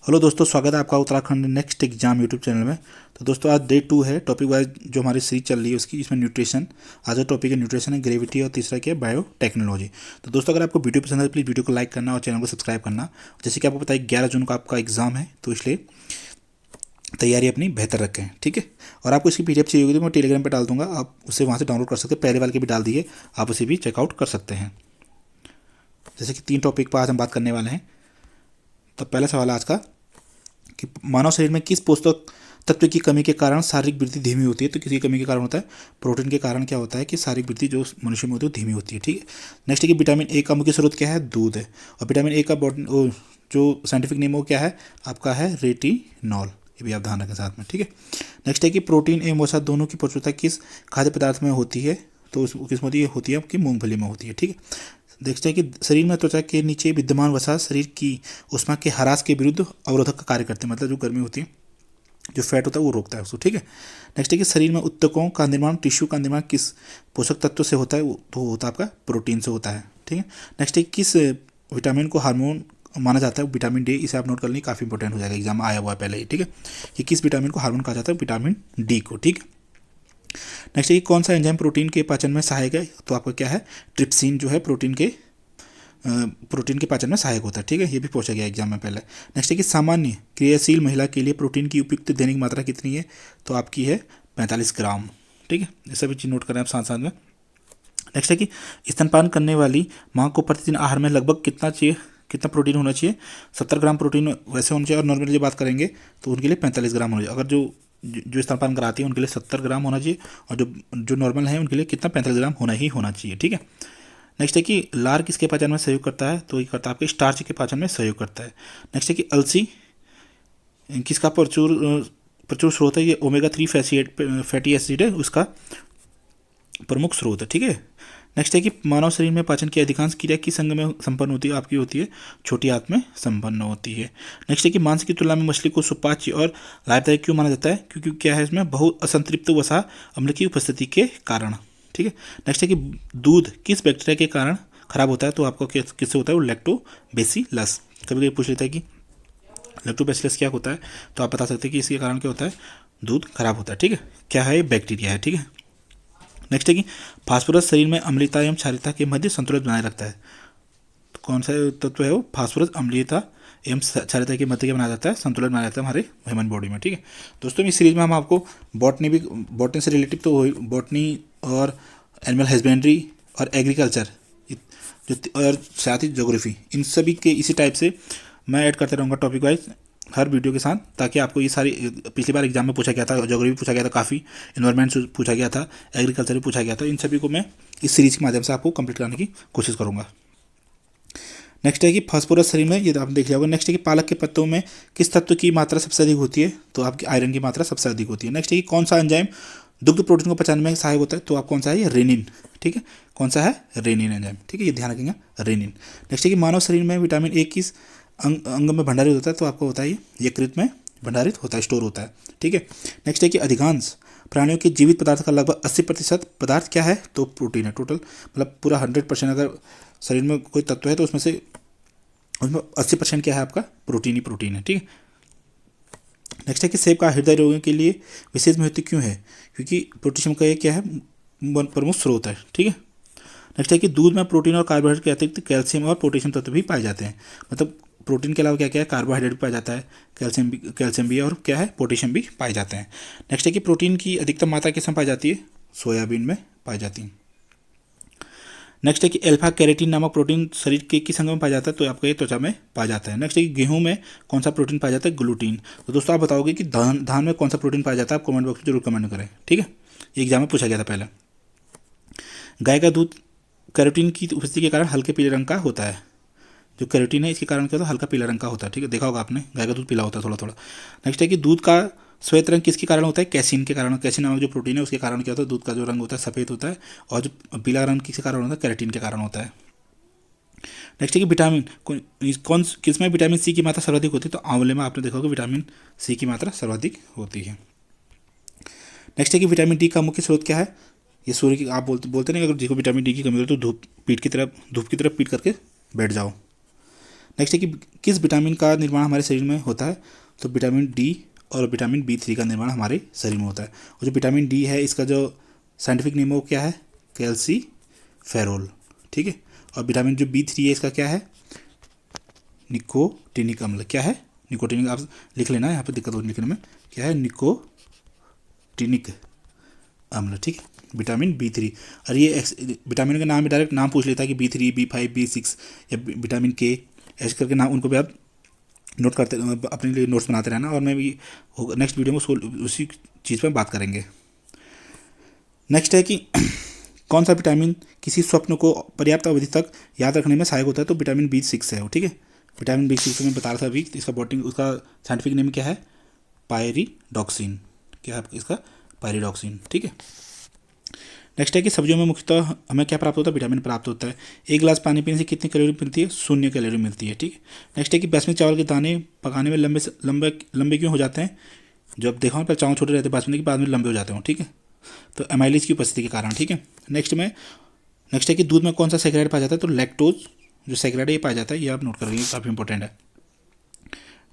Hello दोस्तों, स्वागत है आपका Uttarakhand next exam YouTube channel में। तो दोस्तों आज डे 2 है। टॉपिक वाइज जो हमारी सीरीज चल रही है उसकी, इसमें न्यूट्रिशन। आज का टॉपिक है न्यूट्रिशन है, ग्रेविटी और तीसरा क्या है, बायोटेक्नोलॉजी। तो दोस्तों अगर आपको वीडियो पसंद है तो प्लीज़ वीडियो को लाइक करना और चैनल को सब्सक्राइब करना। जैसे कि आपको पता है 11 जून को आपका एग्जाम है, तो इसलिए तैयारी अपनी बेहतर रखें, ठीक है। और आपको इसकी पीडीएफ चाहिए होगी तो मैं टेलीग्राम पर डाल दूंगा, आप उसे वहाँ से डाउनलोड कर सकते हैं। पहले वाले के भी डाल दिए, आप उसे भी चेकआउट कर सकते हैं। जैसे कि 3 टॉपिक पर आज हम बात करने वाले हैं। तो पहला सवाल है आज का कि मानव शरीर में किस पोषक तत्व की कमी के कारण शारीरिक वृद्धि धीमी होती है। तो किसी कमी के कारण होता है प्रोटीन के कारण क्या होता है कि शारीरिक वृद्धि जो मनुष्य में होती है वो धीमी होती है, ठीक है। नेक्स्ट है कि विटामिन ए का मुख्य स्रोत क्या है, दूध है। और विटामिन ए का जो साइंटिफिक नेम वो क्या है आपका, है रेटिनॉल। ये भी आप ध्यान रखें साथ में, ठीक है। नेक्स्ट है कि प्रोटीन एवं वसा दोनों की प्रचुरता किस खाद्य पदार्थ में होती है। तो किस में होती है आपकी मूंगफली में होती है, ठीक है। देखते हैं कि शरीर में त्वचा के नीचे विद्यमान वसा शरीर की ऊष्मा के ह्रास के विरुद्ध अवरोधक का कार्य करते हैं। मतलब जो गर्मी होती है, जो फैट होता है वो रोकता है उसको, ठीक है। नेक्स्ट है कि शरीर में ऊतकों का निर्माण, टिश्यू का निर्माण किस पोषक तत्व से होता है, तो होता है आपका प्रोटीन से होता है, ठीक है। नेक्स्ट है कि किस विटामिन को हार्मोन माना जाता है, विटामिन डी। इसे आप नोट कर लें, काफ़ी इंपॉर्टेंट हो जाएगा, एग्जाम आया हुआ है पहले ही, ठीक है। कि किस विटामिन को हार्मोन कहा जाता है, विटामिन डी को, ठीक है। नेक्स्ट है कि कौन सा एंजाइम प्रोटीन के पाचन में सहायक है। तो आपका क्या है, ट्रिप्सिन जो है प्रोटीन के पाचन में सहायक होता है, ठीक है। ये भी पूछा गया एग्जाम में पहले। नेक्स्ट है कि सामान्य क्रियाशील महिला के लिए प्रोटीन की उपयुक्त दैनिक मात्रा कितनी है। तो आपकी है 45 ग्राम, ठीक है। ये सभी चीज़ नोट करें आप साथ साथ में। नेक्स्ट है कि स्तनपान करने वाली माँ को प्रतिदिन आहार में लगभग कितना प्रोटीन होना चाहिए। 70 ग्राम प्रोटीन वैसे होना चाहिए। और नॉर्मली बात करेंगे तो उनके लिए 45 ग्राम होना चाहिए। अगर जो स्तनपान कराती है उनके लिए 70 ग्राम होना चाहिए, और जो नॉर्मल है उनके लिए कितना 45 ग्राम होना ही होना चाहिए, ठीक है। नेक्स्ट है कि लार किसके पाचन में सहयोग करता है। तो ये करता है आपके स्टार्च के पाचन में सहयोग करता है। नेक्स्ट है कि अलसी किसका प्रचुर स्रोत है। ये ओमेगा 3 फैटी एसिड है, उसका प्रमुख स्रोत है, ठीक है। नेक्स्ट है कि मानव शरीर में पाचन की अधिकांश क्रिया किस अंग में संपन्न होती है। आपकी होती है छोटी आंत में संपन्न होती है। नेक्स्ट है कि मांस की तुलना में मछली को सुपाच्य और लाभदायक क्यों माना जाता है। क्योंकि क्या है, इसमें बहुत असंतृप्त वसा अम्ल की उपस्थिति के कारण, ठीक है। नेक्स्ट है कि दूध किस बैक्टीरिया के कारण खराब होता है। तो आपको किससे होता है, वो लैक्टोबैसिलस। कभी कभी पूछ लेता है कि लैक्टोबैसिलस क्या होता है, तो आप बता सकते हैं कि इसके कारण क्या होता है, दूध खराब होता है, ठीक है। क्या है, बैक्टीरिया है, ठीक है। नेक्स्ट है कि फास्फोरस शरीर में अम्लता एवं क्षारीयता के मध्य संतुलन बनाए रखता है। तो कौन सा तत्व है वो, फास्फोरस अम्लीयता एवं क्षारीयता के मध्य क्या बनाया जाता है, संतुलन बनाया जाता है हमारे ह्यूमन बॉडी में, ठीक है। दोस्तों इस सीरीज में हम आपको बॉटनी से रिलेटिव तो हो, बॉटनी और एनिमल हस्बेंड्री और एग्रीकल्चर और साथ ही ज्योग्राफी, इन सभी के इसी टाइप से मैं ऐड करते रहूँगा टॉपिक वाइज हर वीडियो के साथ, ताकि आपको ये सारी, पिछली बार एग्जाम में पूछा गया था, ज्योग्राफी पूछा गया था, काफ़ी इन्वायरमेंट पूछा गया था, एग्रीकल्चर भी पूछा गया था। इन सभी को मैं इस सीरीज के माध्यम से आपको कंप्लीट कराने की कोशिश करूँगा। नेक्स्ट है कि फास्फोरस शरीर में, ये आप देख लिया होगा। नेक्स्ट है कि पालक के पत्तों में किस तत्व की मात्रा सबसे अधिक होती है। तो आपकी आयरन की मात्रा सबसे अधिक होती है। नेक्स्ट है कि कौन सा एंजाइम दुग्ध प्रोटीन को पचाने में सहायक होता है। तो आप कौन सा है, ये रेनिन, ठीक है। कौन सा है, रेनिन एंजाइम, ठीक है, ये ध्यान रखेंगे, रेनिन। नेक्स्ट है कि मानव शरीर में विटामिन ए किस अंग में भंडारित होता है। तो आपको बताइए यकृत में भंडारित होता है, स्टोर होता है, ठीक है। नेक्स्ट है कि अधिकांश प्राणियों के जीवित पदार्थ का लगभग 80% पदार्थ क्या है, तो प्रोटीन है। टोटल मतलब पूरा 100% अगर शरीर में कोई तत्व है तो उसमें 80% क्या है आपका, प्रोटीन ही प्रोटीन है, ठीक है। नेक्स्ट है कि सेब का हृदय रोगियों के लिए विशेष महत्व क्यों है। क्योंकि पोटेशियम का ये क्या है, प्रमुख स्रोत है, ठीक है। नेक्स्ट है कि दूध में प्रोटीन और कार्बोहाइड्रेट के अतिरिक्त कैल्शियम और पोटेशियम तत्व भी पाए जाते हैं। मतलब प्रोटीन के अलावा क्या क्या है, कार्बोहाइड्रेट भी पाया जाता है, कैल्शियम भी और क्या है, पोटेशियम भी पाए जाते हैं। नेक्स्ट है कि प्रोटीन की अधिकतम मात्रा किस में पाई जाती है, सोयाबीन में पाई जाती है। नेक्स्ट है कि अल्फा कैरोटीन नामक प्रोटीन शरीर के किस अंग में पाया जाता है। तो आपका ये त्वचा में पाया जाता है। नेक्स्ट है कि गेहूं में कौन सा प्रोटीन पाया जाता है, ग्लूटीन। तो दोस्तों आप बताओगे कि धान में कौन सा प्रोटीन पाया जाता है, आप कमेंट बॉक्स में जरूर कमेंट करें, ठीक है। ये एग्जाम में पूछा गया था पहले। गाय का दूध कैरोटीन की उपस्थिति के कारण हल्के पीले रंग का होता है। जो कैरोटीन है इसके कारण क्या होता है, हल्का पीला रंग का होता है, ठीक है। देखा होगा आपने, गाय का दूध पीला होता है थोड़ा थोड़ा। नेक्स्ट है कि दूध का श्वेत रंग किसके कारण होता है, कैसीन के कारण। कैसीन नामक जो प्रोटीन है उसके कारण क्या होता है, दूध का जो रंग होता है सफ़ेद होता है। और जो पीला रंग किसके कारण होता है, कैरोटीन के कारण होता है। नेक्स्ट है कि विटामिन किस में विटामिन सी की मात्रा सर्वाधिक होती है। तो आंवले में आपने देखा होगा विटामिन सी की मात्रा सर्वाधिक होती है। नेक्स्ट है कि विटामिन डी का मुख्य स्रोत क्या है। ये सूर्य की, आप बोलते नहीं, अगर देखो विटामिन डी की कमी हो तो धूप की तरफ पीट करके बैठ जाओ। नेक्स्ट है कि किस विटामिन का निर्माण हमारे शरीर में होता है, तो विटामिन डी और विटामिन B3 का निर्माण हमारे शरीर में होता है। और जो विटामिन डी है इसका जो साइंटिफिक नेम है वो क्या है, कैल्सीफेरोल, ठीक है। और विटामिन जो B3 है इसका क्या है, निकोटिनिक अम्ल। क्या है, निकोटिनिक, आप लिख लेना, यहाँ पे दिक्कत होगी लिखने में, क्या है, निकोटिनिक अम्ल, ठीक है, विटामिन B3। और ये विटामिन का नाम भी डायरेक्ट नाम पूछ लेता है कि B3, B5, B6 या विटामिन के, ऐसे करके नाम उनको भी आप नोट करते, अपने लिए नोट्स बनाते रहना। और मैं भी नेक्स्ट वीडियो में उसी चीज़ पर बात करेंगे। नेक्स्ट है कि कौन सा विटामिन किसी स्वप्न को पर्याप्त अवधि तक याद रखने में सहायक होता है, तो विटामिन B6 है वो, ठीक है। विटामिन B6 मैं बता रहा था अभी, इसका बॉटिंग, उसका साइंटिफिक नेम क्या है, पायरिडॉक्सिन। क्या है इसका, पायरिडॉक्सिन, ठीक है। नेक्स्ट है कि सब्जियों में मुख्यतः हमें क्या प्राप्त होता है, विटामिन प्राप्त होता है। एक गिलास पानी पीने से कितनी कैलोरी मिलती है, 0 कैलोरी मिलती है, ठीक है। नेक्स्ट है कि बासमती चावल के दाने पकाने में लंबे लंबे लंबे क्यों हो जाते हैं, जब देखा पर चावल छोटे रहते हैं बासमती के बाद में लंबे हो जाते हैं, ठीक है, तो एमाइलेज की उपस्थिति के कारण, ठीक है। नेक्स्ट है कि दूध में कौन सा सैकराइड पाया जाता है, तो लैक्टोज जो सैकराइड है ये पाया जाता है, ये आप नोट कर लीजिए, काफ़ी इंपॉर्टेंट है।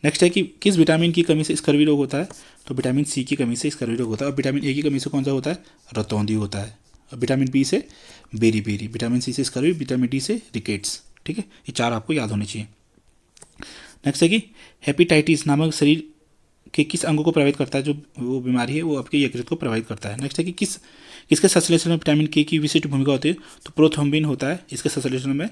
नेक्स्ट है कि किस विटामिन की कमी से स्कर्वी रोग होता है, तो विटामिन सी की कमी से स्कर्वी रोग होता है। और विटामिन ए की कमी से कौन सा होता है, रतौंधी होता है। और विटामिन बी से बेरी, विटामिन सी से स्कर्वी, विटामिन डी से रिकेट्स, ठीक है, ये 4 आपको याद होने चाहिए। नेक्स्ट है कि हेपेटाइटिस नामक शरीर के किस अंगों को प्रभावित करता है, जो वो बीमारी है वो आपके यकृत को प्रभावित करता है। नेक्स्ट है कि किसके संश्लेषण में विटामिन के की विशिष्ट भूमिका होती है, तो प्रोथ्रोम्बिन होता है इसके संश्लेषण में,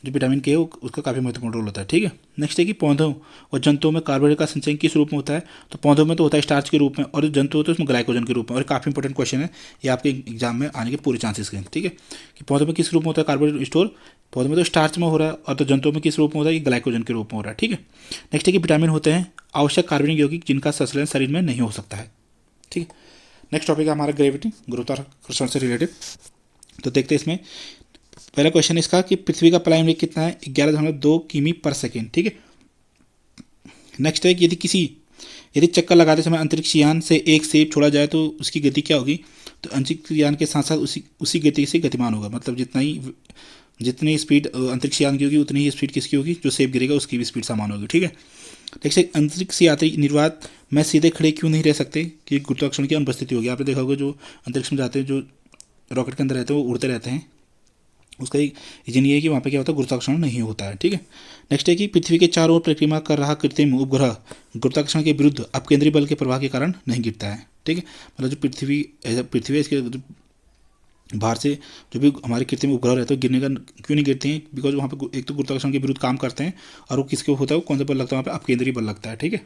जो विटामिन के है उसका काफ़ी महत्वपूर्ण रोल होता है, ठीक है। नेक्स्ट है कि पौधों और जंतुओं में कार्बोहाइड्रेट का संचयन किस रूप में होता है, तो पौधों में तो होता है स्टार्च के रूप में, और जंतु होते हैं उसमें ग्लाइकोजन के रूप में। और काफ़ी इंपॉर्टेंट क्वेश्चन है ये, आपके एग्जाम में आने के पूरे चांसेस हैं, ठीक है, कि पौधों में किस रूप में होता है कार्बोहाइड्रेट स्टोर, पौधों में तो स्टार्च में हो रहा है, और तो जंतुओं में किस रूप में होता है, ये ग्लाइकोजन के रूप में हो रहा है, ठीक है। नेक्स्ट है कि विटामिन होते हैं आवश्यक कार्बनिक यौगिक जिनका संश्लेषण शरीर में नहीं हो सकता है, ठीक है। नेक्स्ट टॉपिक है हमारा ग्रेविटी, गुरुत्वाकर्षण से रिलेटेड। तो देखते हैं इसमें पहला क्वेश्चन इसका कि पृथ्वी का पलायन वेग कितना है, 11.2 किमी पर सेकेंड, ठीक है। नेक्स्ट है कि यदि चक्कर लगाते समय अंतरिक्ष यान से एक सेब छोड़ा जाए तो उसकी गति क्या होगी, तो अंतरिक्ष यान के साथ साथ उसी गति से गतिमान होगा, मतलब जितनी स्पीड अंतरिक्ष यान की होगी उतनी ही स्पीड किसकी होगी, जो सेब गिरेगा उसकी भी स्पीड समान होगी, ठीक है। देखिए अंतरिक्ष यात्री निर्वात में सीधे खड़े क्यों नहीं रह सकते, कि गुरुत्वाकर्षण की अनुपस्थिति होगी। आपने देखा होगा जो अंतरिक्ष में जाते हैं, जो रॉकेट के अंदर रहते हैं वो उड़ते रहते हैं, उसका एक रीजन ये है कि वहाँ पे क्या होता है, गुरुत्वाकर्षण नहीं होता है, ठीक है। नेक्स्ट है कि पृथ्वी के चारों ओर परिक्रमा कर रहा कृत्रिम उपग्रह गुरुत्वाकर्षण के विरुद्ध अपकेंद्रीय बल के प्रभाव के कारण नहीं गिरता है, ठीक है। मतलब जो पृथ्वी है इसके बाहर से जो भी हमारे कृत्रिम उपग्रह रहते हैं गिरने का क्यों नहीं गिरते हैं, बिकॉज वहाँ पे एक तो गुरुत्वाकर्षण के विरुद्ध काम करते हैं, और वो किसके होता है, वो कौन सा बल लगता है, वहाँ पे अपकेंद्रीय बल लगता है, ठीक है।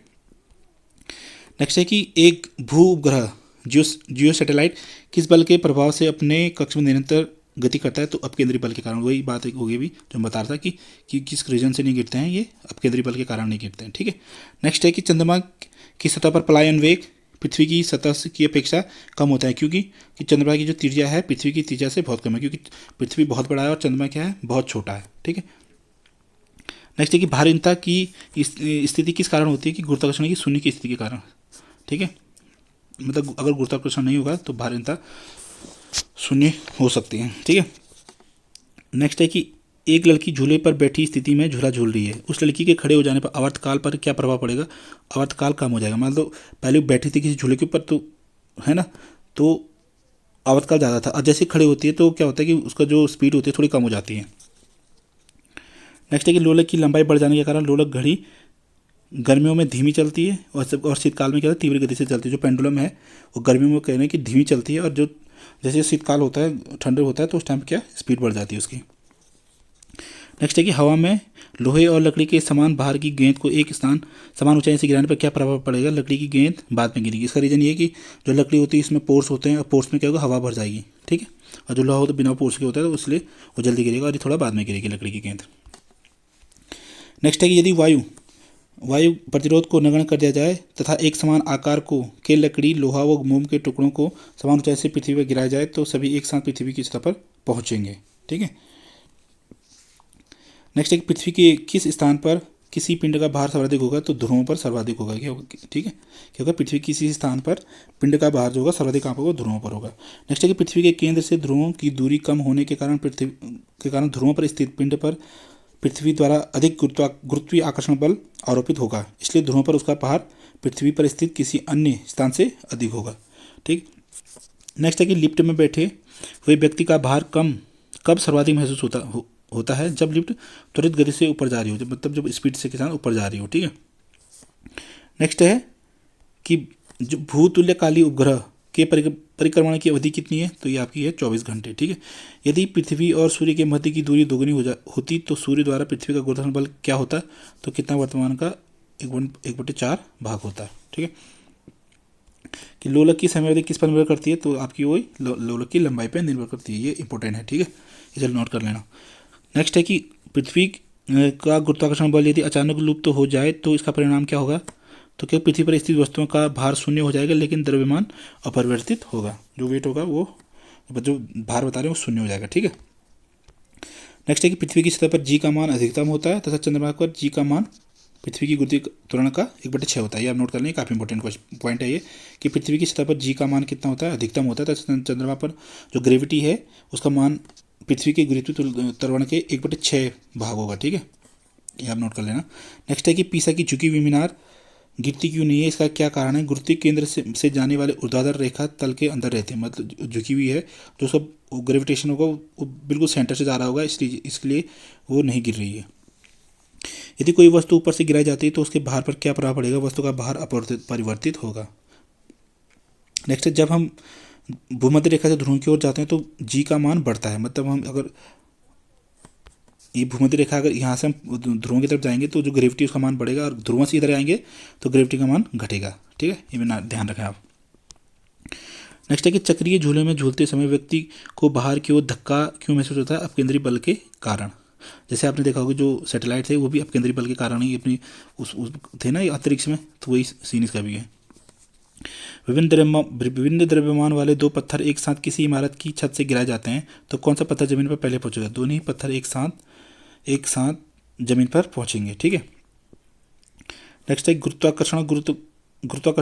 नेक्स्ट है कि एक भू उपग्रह जियो सैटेलाइट किस बल के प्रभाव से अपने कक्ष में निरंतर गति करता है, तो अपकेंद्रीय बल के कारण। वही बात होगी भी जो मैं बता रहा था कि किस रीजन से नहीं गिरते हैं, ये अपकेंद्रीय बल के कारण नहीं गिरते हैं, ठीक है। नेक्स्ट है कि चंद्रमा की सतह पर पलायन वेग पृथ्वी की सतह की अपेक्षा कम होता है, क्योंकि चंद्रमा की जो त्रिज्या है पृथ्वी की त्रिज्या से बहुत कम है, क्योंकि पृथ्वी बहुत बड़ा है और चंद्रमा क्या है, बहुत छोटा है, ठीक है। नेक्स्ट है कि भारहीनता की स्थिति किस कारण होती है, कि गुरुत्वाकर्षण की शून्य की स्थिति के कारण, ठीक है। मतलब अगर गुरुत्वाकर्षण नहीं होगा तो भारहीनता शून्य हो सकती है, ठीक है। नेक्स्ट है कि एक लड़की झूले पर बैठी स्थिति में झूला झूल रही है, उस लड़की के खड़े हो जाने पर आवर्तकाल पर क्या प्रभाव पड़ेगा, आवर्तकाल कम हो जाएगा। मान लो पहले बैठी थी किसी झूले के ऊपर, तो है ना, तो आवर्तकाल ज़्यादा था, और जैसे खड़े होती है तो क्या होता है कि उसका जो स्पीड होती है थोड़ी कम हो जाती है। नेक्स्ट है कि लोलक की लंबाई बढ़ जाने के कारण लोलक घड़ी गर्मियों में धीमी चलती है, और शीतकाल में क्या होता है, तीव्र गति से चलती है। जो पेंडुलम है वो गर्मियों में कह रहे हैं कि धीमी चलती है, और जो जैसे शीतकाल होता है, ठंडे होता है, तो उस टाइम क्या स्पीड बढ़ जाती है उसकी। नेक्स्ट है कि हवा में लोहे और लकड़ी के समान भार की गेंद को एक स्थान समान ऊंचाई से गिराने पर क्या प्रभाव पड़ेगा, लकड़ी की गेंद बाद में गिरेगी। इसका रीज़न ये है कि जो लकड़ी होती है इसमें पोर्स होते हैं, और पोर्स में क्या होगा, हवा भर जाएगी, ठीक है। और जो लोहा होता है बिना पोर्स के होता है, तो इसलिए वो जल्दी गिरेगा, और ये थोड़ा बाद में गिरेगी लकड़ी की गेंद। नेक्स्ट है कि यदि वायु प्रतिरोध को नगण्य कर दिया जाए तथा एक समान आकार के लकड़ी, लोहा व मोम के टुकड़ों को समान ऊंचाई से पृथ्वी पर गिराया जाए तो सभी एक साथ पृथ्वी की सतह पर पहुंचेंगे, ठीक है। नेक्स्ट है कि पृथ्वी के किस स्थान पर किसी पिंड का भार सर्वाधिक होगा, तो ध्रुवों पर सर्वाधिक होगा, क्या होगा, ठीक है। क्या होगा, पृथ्वी किसी स्थान पर पिंड का भार जो होगा सर्वाधिक कहाँ पर होगा, ध्रुवों पर होगा। नेक्स्ट है कि पृथ्वी के केंद्र से ध्रुवों की दूरी कम होने के कारण ध्रुवों पर स्थित पिंड पर पृथ्वी द्वारा अधिक गुरुत्वीय आकर्षण बल आरोपित होगा, इसलिए ध्रुवों पर उसका भार पृथ्वी पर स्थित किसी अन्य स्थान से अधिक होगा। ठीक। नेक्स्ट है कि लिफ्ट में बैठे हुए व्यक्ति का भार कब सर्वाधिक महसूस होता है, जब लिफ्ट त्वरित गति से ऊपर जा रही हो, मतलब जब स्पीड से के साथ ऊपर जा रही हो। ठीक है। नेक्स्ट है कि जो भूतुल्यकाली उपग्रह के परिक्रमण की अवधि कितनी है, तो ये आपकी है 24 घंटे। ठीक है। यदि पृथ्वी और सूर्य के मध्य की दूरी दोगुनी होती तो सूर्य द्वारा पृथ्वी का गुरुत्वाकर्षण बल क्या होता, तो कितना वर्तमान का 1/4 भाग होता है। ठीक है। कि लोलक की समय अवधि किस पर निर्भर करती है, तो आपकी वही लोलक की लंबाई पर निर्भर करती है। ये इंपॉर्टेंट है। ठीक है, इसे नोट कर लेना। नेक्स्ट है कि पृथ्वी का गुरुत्वाकर्षण बल यदि अचानक लुप्त हो जाए तो इसका परिणाम क्या होगा, तो क्या पृथ्वी पर स्थित वस्तुओं का भार शून्य हो जाएगा, लेकिन द्रव्यमान अपरिवर्तित होगा। जो वेट होगा वो जो भार बता रहे हैं वो शून्य हो जाएगा। ठीक है। नेक्स्ट है कि पृथ्वी की सतह पर जी का मान अधिकतम होता है तथा चंद्रमा पर जी का मान पृथ्वी की गुरुत्वीय त्वरण का 1/6 होता है। ये आप नोट कर लें, काफ़ी इंपॉर्टेंट पॉइंट है ये, कि पृथ्वी की सतह पर जी का मान कितना होता है, अधिकतम होता है, तथा चंद्रमा पर जो ग्रेविटी है उसका मान पृथ्वी के गुरुत्वीय त्वरण के 1/6 भाग होगा। ठीक है, ये आप नोट कर लेना। नेक्स्ट है कि पीसा की झुकी हुई मीनार गिरती क्यों नहीं है, इसका क्या कारण है। गुरुत्वीय केंद्र से जाने वाले ऊर्ध्वाधर रेखा तल के अंदर रहते हैं, मतलब झुकी हुई है, जो सब ग्रेविटेशन होगा वो बिल्कुल सेंटर से जा रहा होगा, इसलिए वो नहीं गिर रही है। यदि कोई वस्तु ऊपर से गिराई जाती है तो उसके भार पर क्या प्रभाव पड़ेगा, वस्तु का भार अपरिवर्तित होगा। नेक्स्ट है, जब हम भूमध्य रेखा से ध्रुव की ओर जाते हैं तो जी का मान बढ़ता है, मतलब हम अगर ये भूमध्य रेखा अगर यहाँ से हम ध्रुवों की तरफ जाएंगे तो जो ग्रेविटी उसका मान बढ़ेगा, और ध्रुवों से इधर आएंगे तो ग्रेविटी का मान घटेगा। ठीक है, ये भी ध्यान रखें आप। नेक्स्ट है कि चक्रीय झूले में झूलते समय व्यक्ति को बाहर की ओर धक्का क्यों महसूस होता है, अपकेंद्री बल के कारण। जैसे आपने देखा होगा जो सैटेलाइट थे वो भी अपकेंद्री बल के कारण ही अपनी उस थे ना ये अंतरिक्ष में, तो वही सीन इसका भी है। विभिन्न द्रव्यमान वाले दो पत्थर एक साथ किसी इमारत की छत से गिराए जाते हैं तो कौन सा पत्थर जमीन पर पहले पहुंचेगा, दोनों ही पत्थर एक साथ जमीन पर पहुंचेंगे। ठीक है। नेक्स्ट है गुरुत्वाकर्षण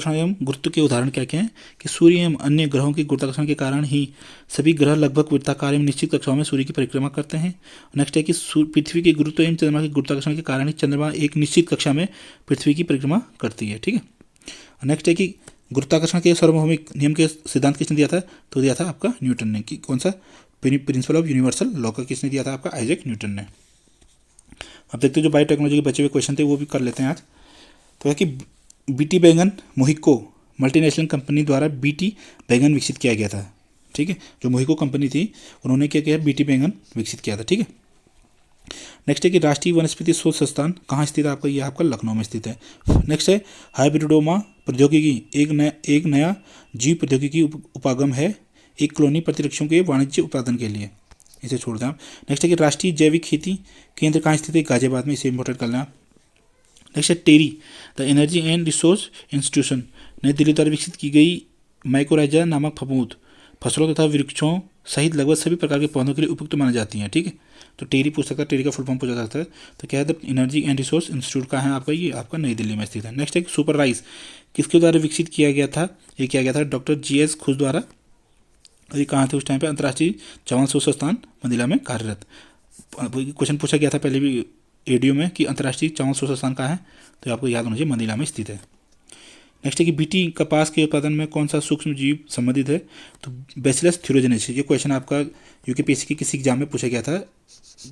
एवं गुरुत्व के उदाहरण क्या क्या हैं, कि सूर्य एवं अन्य ग्रहों के गुरुत्वाकर्षण के कारण ही सभी ग्रह लगभग वृत्ताकार एवं निश्चित कक्षाओं में सूर्य की परिक्रमा करते हैं। नेक्स्ट है कि पृथ्वी के गुरुत्व एवं चंद्रमा के गुरुत्वाकर्षण के कारण ही चंद्रमा एक निश्चित कक्षा में पृथ्वी की परिक्रमा करती है। ठीक है। नेक्स्ट है कि गुरुत्वाकर्षण के सार्वभौमिक नियम के सिद्धांत किसने दिया था, तो दिया था आपका न्यूटन ने। कि कौन सा, प्रिंसिपल ऑफ यूनिवर्सल लॉ का किसने दिया था, आपका आइजैक न्यूटन ने। अब देखते हैं जो बायोटेक्नोलॉजी के बचे हुए क्वेश्चन थे वो भी कर लेते हैं आज। तो है कि बीटी बैगन मोहिको मल्टीनेशनल कंपनी द्वारा बीटी बैगन विकसित किया गया था। ठीक है, जो मोहिको कंपनी थी उन्होंने क्या किया, बीटी बैगन विकसित किया था। ठीक है। नेक्स्ट है कि राष्ट्रीय वनस्पति शोध संस्थान कहाँ स्थित है, आपका ये आपका लखनऊ में स्थित है। नेक्स्ट है हाइब्रिडोमा प्रौद्योगिकी एक नया जीव प्रौद्योगिकी उपागम है, एक कॉलोनी प्रतिरक्षों के वाणिज्य उत्पादन के लिए। इसे छोड़ दें आप। नेक्स्ट है कि राष्ट्रीय जैविक खेती केंद्र कहाँ स्थित है, गाजियाबाद में, इसे इंपॉर्टेंट कर लें आप। नेक्स्ट है TERI the energy and resource institution Nai Delhi द्वारा विकसित की गई माइकोराइजा नामक फफूंद फसलों तथा वृक्षों सहित लगभग सभी प्रकार के पौधों के लिए उपयुक्त मानी जाती हैं। ठीक है, तो टेरी पूछ सकता है, टेरी का फुल फॉर्म पूछा सकता है। तो क्या है, the energy and resource institute का है आपका, ये आपका नई दिल्ली में स्थित है। नेक्स्ट है सुपर राइस किसके द्वारा विकसित किया गया था, ये किया गया था डॉक्टर GS खुश द्वारा। ये कहाँ थे उस टाइम पे, अंतर्राष्ट्रीय चावल शोध संस्थान मंदिला में कार्यरत। क्वेश्चन पूछा गया था पहले भी एडीओ में कि अंतर्राष्ट्रीय चावल शोध संस्थान कहाँ है, तो आपको याद होना चाहिए मंदिला में स्थित है। नेक्स्ट है कि बीटी कपास के उत्पादन में कौन सा सूक्ष्म जीव संबंधित है, तो बैसिलस थ्यूरोजेनेसिस। ये क्वेश्चन आपका यूकेपीएससी के किसी एग्जाम में पूछा गया था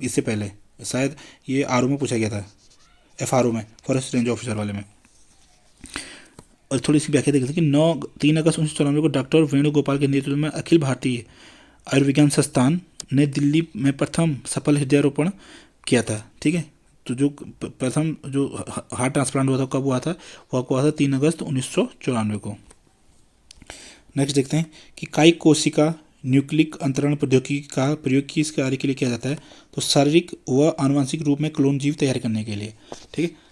इससे पहले, शायद ये आरओ में पूछा गया था, FRO में, फॉरेस्ट रेंज ऑफिसर वाले में। और थोड़ी सी व्याख्या देखते हैं कि 3 अगस्त 1994 को डॉक्टर वेणुगोपाल के नेतृत्व में अखिल भारतीय आयुर्विज्ञान संस्थान ने दिल्ली में प्रथम सफल हृदयारोपण किया था। ठीक है, तो जो प्रथम जो हार्ट ट्रांसप्लांट हुआ था कब हुआ था, वो आपको हुआ था 3 अगस्त 1994 को। नेक्स्ट देखते हैं कि कायिक कोशिका न्यूक्लिक अंतरण प्रौद्योगिकी का प्रयोग किस कार्य के लिए किया जाता है, तो शारीरिक व आनुवंशिक रूप में क्लोन जीव तैयार करने के लिए। ठीक है।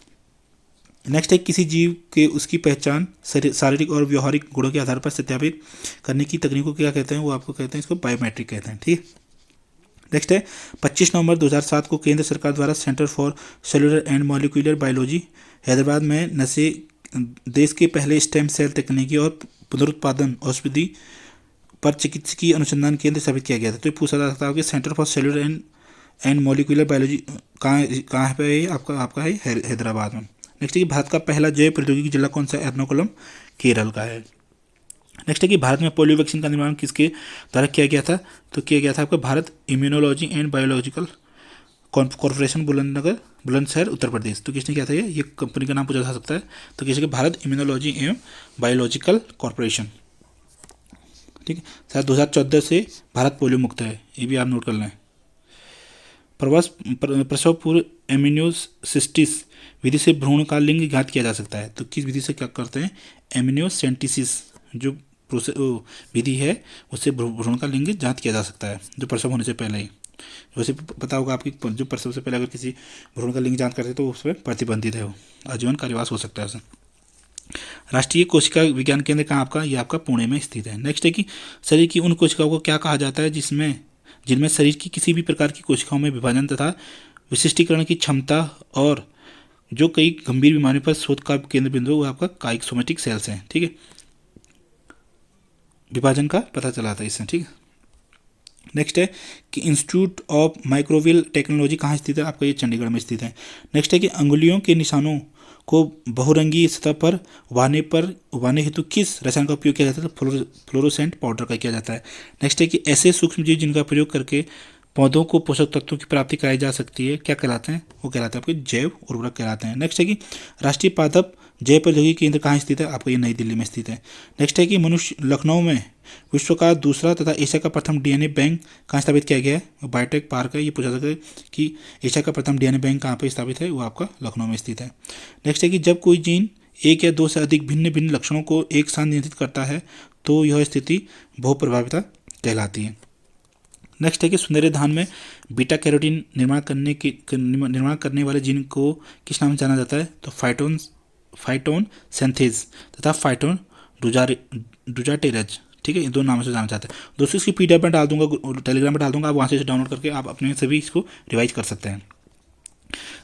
नेक्स्ट है किसी जीव के उसकी पहचान शारीरिक और व्यवहारिक गुणों के आधार पर सत्यापित करने की तकनीक को क्या कहते हैं, वो आपको कहते हैं, इसको बायोमेट्रिक कहते हैं। ठीक है। नेक्स्ट है 25 नवंबर 2007 को केंद्र सरकार द्वारा centre for cellular and molecular biology Hyderabad में नशे देश के पहले स्टेम सेल तकनीकी और पुनरुत्पादन औषधि पर चिकित्सकीय अनुसंधान केंद्र स्थापित किया गया था। तो ये पूछा जा सकता है कि centre for cellular and and molecular biology कहाँ पे है ये? आपका है हैदराबाद में। नेक्स्ट है कि भारत का पहला जैव प्रौद्योगिकी जिला कौन सा है? एर्नाकुलम, केरल का है। नेक्स्ट है कि भारत में पोलियो वैक्सीन का निर्माण किसके द्वारा किया गया था? तो किया गया था आपका Bharat immunology and biological corporation, Bulandshahr, Uttar Pradesh. तो किसने किया था ये कंपनी का नाम पूछा जा सकता है। तो किसके? भारत इम्यूनोलॉजी एवं बायोलॉजिकल कॉर्पोरेशन। ठीक है सर। 2014 से भारत पोलियो मुक्त है, ये भी आप नोट कर लें। प्रसव पूर्व एमिनियोसिस्टिस विधि से भ्रूण का लिंग ज्ञात किया जा सकता है। तो किस विधि से क्या करते हैं? एमिनियोसेंटिसिस जो विधि है उससे भ्रूण का लिंग ज्ञात किया जा सकता है, जो प्रसव होने से पहले ही। वैसे पता होगा आपकी, जो प्रसव से पहले अगर किसी भ्रूण का लिंग जांच करते तो उस पर प्रतिबंधित है, वो आजीवन कारावास हो सकता है उसे। राष्ट्रीय कोशिका विज्ञान केंद्र कहाँ आपका? ये आपका पुणे में स्थित है। नेक्स्ट है कि शरीर की उन कोशिकाओं को क्या कहा जाता है जिनमें शरीर की किसी भी प्रकार की कोशिकाओं में विभाजन तथा विशिष्टीकरण की क्षमता और जो कई गंभीर बीमारियों पर शोध का केंद्र बिंदु है, वो आपका काइक सोमेटिक सेल्स हैं। ठीक है, विभाजन का पता चला था इससे। ठीक है, नेक्स्ट है कि इंस्टीट्यूट ऑफ माइक्रोवेल टेक्नोलॉजी कहाँ स्थित है? आपका ये चंडीगढ़ में स्थित है। नेक्स्ट है कि अंगुलियों के निशानों को बहुरंगी सतह पर उबाने हेतु किस रसायन का उपयोग किया जाता है? तो फ्लोरोसेंट पाउडर का किया जाता है। नेक्स्ट है कि ऐसे सूक्ष्मजीव जिनका प्रयोग करके पौधों को पोषक तत्वों की प्राप्ति कराई जा सकती है, क्या कहलाते हैं? वो कहलाते हैं आपके जैव उर्वरक कहलाते हैं। नेक्स्ट है कि राष्ट्रीय पादप जैव प्रौद्योगिकी केंद्र कहाँ स्थित है? आपका ये नई दिल्ली में स्थित है। नेक्स्ट है कि मनुष्य लखनऊ में विश्व का दूसरा तथा एशिया का प्रथम डीएनए बैंक कहाँ स्थापित किया गया है? बायोटेक पार्क है। ये पूछा सकता है कि एशिया का प्रथम डीएनए बैंक कहाँ पर स्थापित है? वो आपका लखनऊ में स्थित है। नेक्स्ट है कि जब कोई जीन एक या दो से अधिक भिन्न भिन्न लक्षणों को एक साथ नियंत्रित करता है तो यह स्थिति बहुप्रभाविता कहलाती है। नेक्स्ट है कि सुनहरे धान में बीटा कैरोटीन निर्माण करने वाले जीन को किस नाम से जाना जाता है? तो फाइटोन सेंथेज तथा फाइटोन डुजाटेरज। ठीक है, इन दो नामों से जाना चाहते हैं दोस्तों। इसकी पीडीएफ में डाल दूंगा, टेलीग्राम में डाल दूंगा, आप वहाँ से डाउनलोड करके आप अपने सभी इसको रिवाइज कर सकते हैं।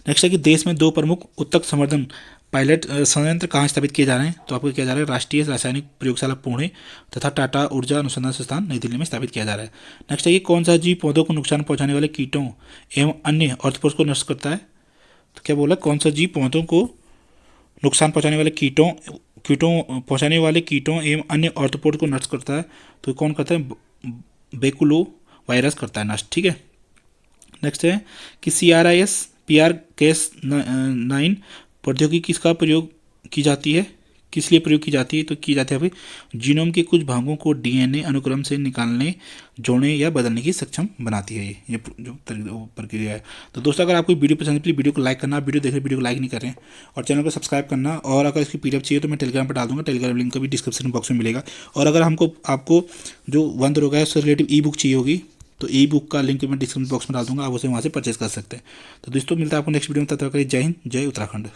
नेक्स्ट है कि देश में 2 प्रमुख उत्तक संवर्धन पायलट संयंत्र कहाँ स्थापित किए जा रहे हैं? तो आपको किया जा रहा है राष्ट्रीय रासायनिक प्रयोगशाला पुणे तथा टाटा ऊर्जा अनुसंधान संस्थान नई दिल्ली में स्थापित किया जा रहा है। नेक्स्ट है कि कौन सा जीव पौधों को नुकसान पहुंचाने वाले कीटों एवं अन्य ऑर्थोपोड्स को नष्ट करता है? तो क्या बोला? कौन सा जीव पौधों को नुकसान पहुंचाने वाले कीटों एवं अन्य ऑर्थोपोड को नष्ट करता है? तो कौन करता है? बेकुलो वायरस करता है नष्ट। ठीक है, नेक्स्ट है कि CRISPR-Cas9 प्रौद्योगिकी किसका प्रयोग की जाती है? किस लिए प्रयोग की जाती है? तो की जाती है भाई जीनोम के कुछ भागों को डीएनए अनुक्रम से निकालने, जोड़ने या बदलने की सक्षम बनाती है। ये जो प्रक्रिया है। तो दोस्तों अगर आपको वीडियो पसंद है प्लीज़ वीडियो को लाइक करना, वीडियो देख रहे वीडियो को लाइक नहीं कर रहे हैं, और चैनल को सब्सक्राइब करना। और अगर इसकी पीडीएफ चाहिए तो मैं टेलीग्राम पर डाल दूंगा, टेलीग्राम लिंक का भी डिस्क्रिप्शन बॉक्स में मिलेगा। और अगर आपको जो वन दरोगा है उससे रिलेटिव ई बुक चाहिए होगी तो ई बुक का लिंक मैं डिस्क्रिप्शन बॉक्स में डाल दूंगा, आप उसे वहाँ से परचेज कर सकते हैं। तो दोस्तों मिलता है आपको नेक्स्ट वीडियो में, तब तक के लिए जय हिंद, जय उत्तराखंड।